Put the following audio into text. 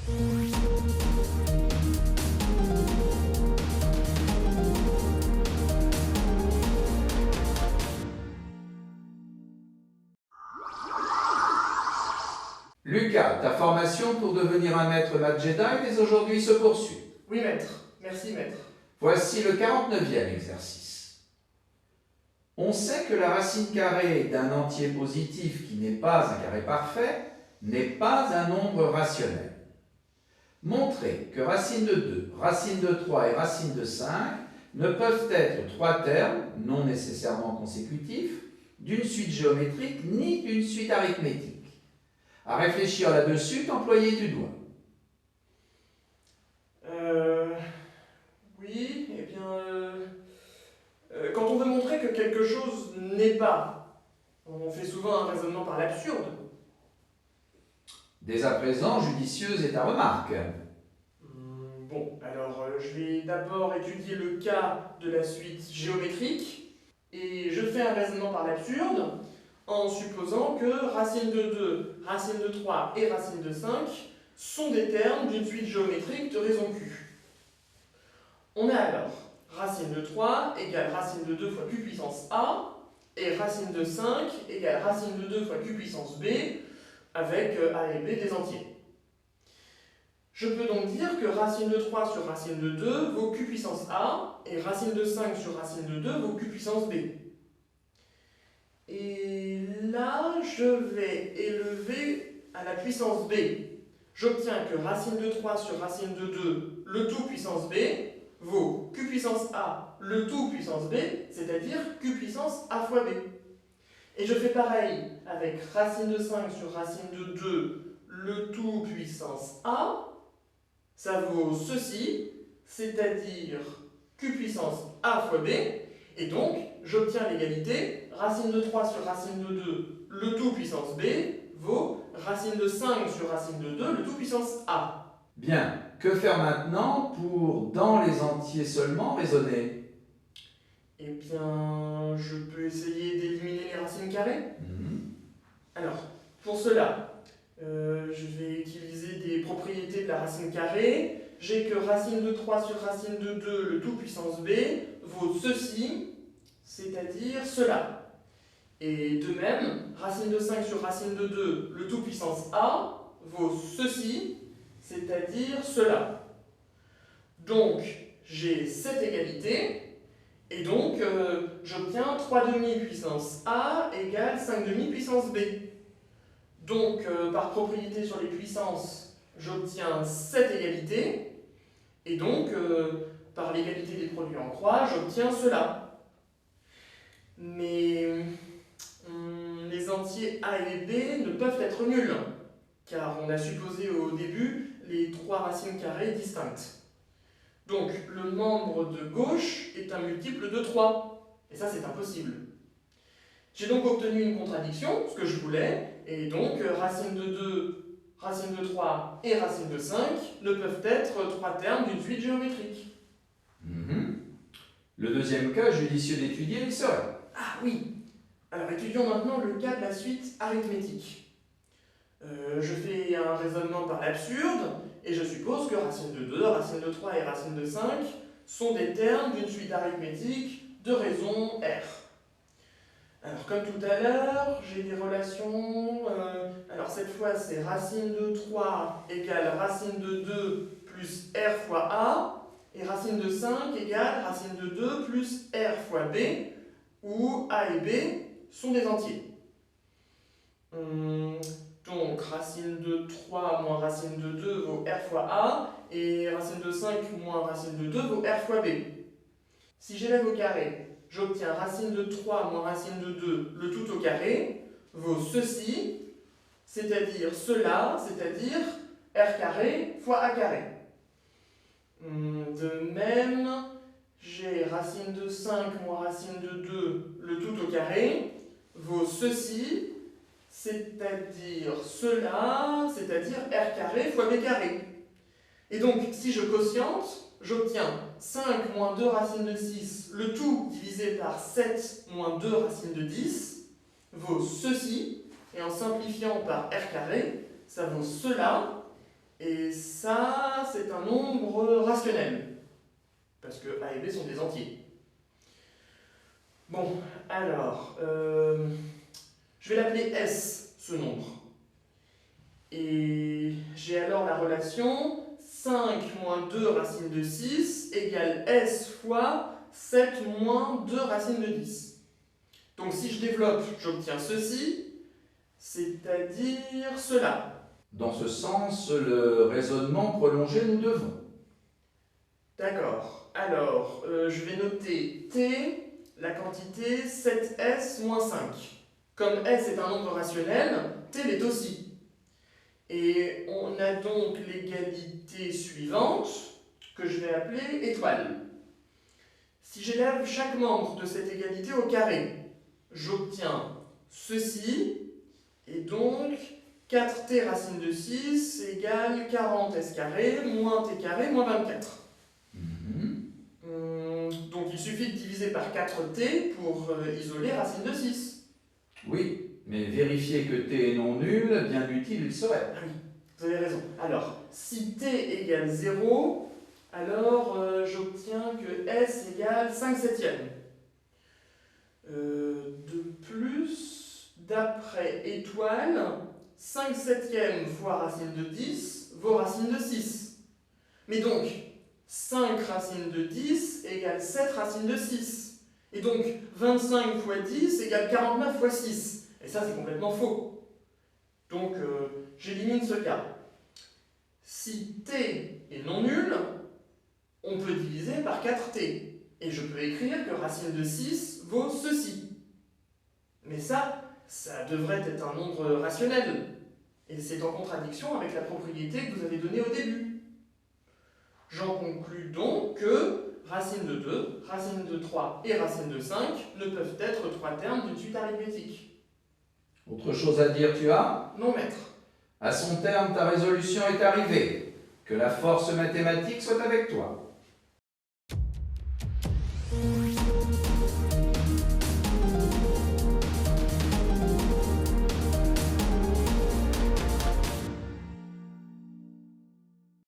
Lucas, ta formation pour devenir un maître maths Jedi dès aujourd'hui se poursuit. Oui, maître. Merci, maître. Voici le 49e exercice. On sait que la racine carrée d'un entier positif qui n'est pas un carré parfait n'est pas un nombre rationnel. Montrez que racine de 2, racine de 3 et racine de 5 ne peuvent être trois termes, non nécessairement consécutifs, d'une suite géométrique ni d'une suite arithmétique. À réfléchir là-dessus, t'employer du doigt. Oui, eh bien... quand on veut montrer que quelque chose n'est pas, on fait souvent un raisonnement par l'absurde. Dès à présent, judicieuse est ta remarque. Bon, alors je vais d'abord étudier le cas de la suite géométrique, et je fais un raisonnement par l'absurde, en supposant que racine de 2, racine de 3 et racine de 5 sont des termes d'une suite géométrique de raison Q. On a alors racine de 3 égale racine de 2 fois Q puissance A, et racine de 5 égale racine de 2 fois Q puissance B, avec A et B des entiers. Je peux donc dire que racine de 3 sur racine de 2 vaut Q puissance A, et racine de 5 sur racine de 2 vaut Q puissance B. Et là, je vais élever à la puissance B. J'obtiens que racine de 3 sur racine de 2, le tout puissance B, vaut Q puissance A, le tout puissance B, c'est-à-dire Q puissance A fois B. Et je fais pareil avec racine de 5 sur racine de 2, le tout puissance A, ça vaut ceci, c'est-à-dire Q puissance A fois B, et donc j'obtiens l'égalité, racine de 3 sur racine de 2, le tout puissance B, vaut racine de 5 sur racine de 2, le tout puissance A. Bien, que faire maintenant pour, dans les entiers seulement, raisonner? Eh bien, je peux essayer d'éliminer les racines carrées. Alors, pour cela, je vais utiliser des propriétés de la racine carrée. J'ai que racine de 3 sur racine de 2, le tout puissance B, vaut ceci, c'est-à-dire cela. Et de même, racine de 5 sur racine de 2, le tout puissance A, vaut ceci, c'est-à-dire cela. Donc, j'ai cette égalité, et donc j'obtiens 3 demi puissance A égale 5 demi puissance B. Donc, par propriété sur les puissances, j'obtiens cette égalité, et donc, par l'égalité des produits en croix, j'obtiens cela. Mais les entiers A et B ne peuvent être nuls, car on a supposé au début les trois racines carrées distinctes. Donc, le membre de gauche est un multiple de 3, et ça c'est impossible. J'ai donc obtenu une contradiction, ce que je voulais, et donc racine de 2, racine de 3 et racine de 5 ne peuvent être trois termes d'une suite géométrique. Le deuxième cas judicieux d'étudier, il serait. Ah oui. Alors étudions maintenant le cas de la suite arithmétique. Je fais un raisonnement par l'absurde, et je suppose que racine de 2, racine de 3 et racine de 5 sont des termes d'une suite arithmétique de raison R. Alors comme tout à l'heure, j'ai des relations, alors cette fois c'est racine de 3 égale racine de 2 plus R fois A, et racine de 5 égale racine de 2 plus R fois B, où A et B sont des entiers. Donc racine de 3 moins racine de 2 vaut R fois A, et racine de 5 moins racine de 2 vaut R fois B. Si j'élève au carré, j'obtiens racine de 3 moins racine de 2, le tout au carré, vaut ceci, c'est-à-dire cela, c'est-à-dire R carré fois A carré. De même, j'ai racine de 5 moins racine de 2, le tout au carré, vaut ceci, c'est-à-dire cela, c'est-à-dire R carré fois B carré. Et donc, si je quotiente, j'obtiens 5 moins 2 racine de 6, le tout divisé par 7 moins 2 racine de 10, vaut ceci, et en simplifiant par R carré, ça vaut cela, Et ça, c'est un nombre rationnel. Parce que A et B sont des entiers. Bon, alors, je vais l'appeler S, ce nombre. Et j'ai alors la relation 5 moins 2 racine de 6 égale S fois 7 moins 2 racine de 10. Donc si je développe, j'obtiens ceci, c'est-à-dire cela. Dans ce sens, le raisonnement prolongé, nous devons. D'accord. Alors, je vais noter T, la quantité 7S moins 5. Comme S est un nombre rationnel, T l'est aussi. Et on a donc l'égalité suivante, que je vais appeler étoile. Si j'élève chaque membre de cette égalité au carré, j'obtiens ceci, et donc 4t racine de 6 égale 40s carré moins t carré moins 24. Donc il suffit de diviser par 4t pour isoler racine de 6. Oui, mais vérifier que t est non nul, bien utile il serait. Ah oui, vous avez raison. Alors, si t égale 0, alors j'obtiens que s égale 5 septièmes. De plus, d'après étoile, 5 septièmes fois racine de 10 vaut racine de 6. Mais donc, 5 racine de 10 égale 7 racine de 6. Et donc, 25 fois 10 égale 49 fois 6. Et ça, c'est complètement faux. Donc, j'élimine ce cas. Si t est non nul, on peut diviser par 4t. Et je peux écrire que racine de 6 vaut ceci. Mais ça devrait être un nombre rationnel. Et c'est en contradiction avec la propriété que vous avez donnée au début. J'en conclus donc que racine de 2, racine de 3 et racine de 5 ne peuvent être 3 termes d'une suite arithmétique. Autre chose à dire, tu as? Non, maître. À son terme, ta résolution est arrivée. Que la force mathématique soit avec toi.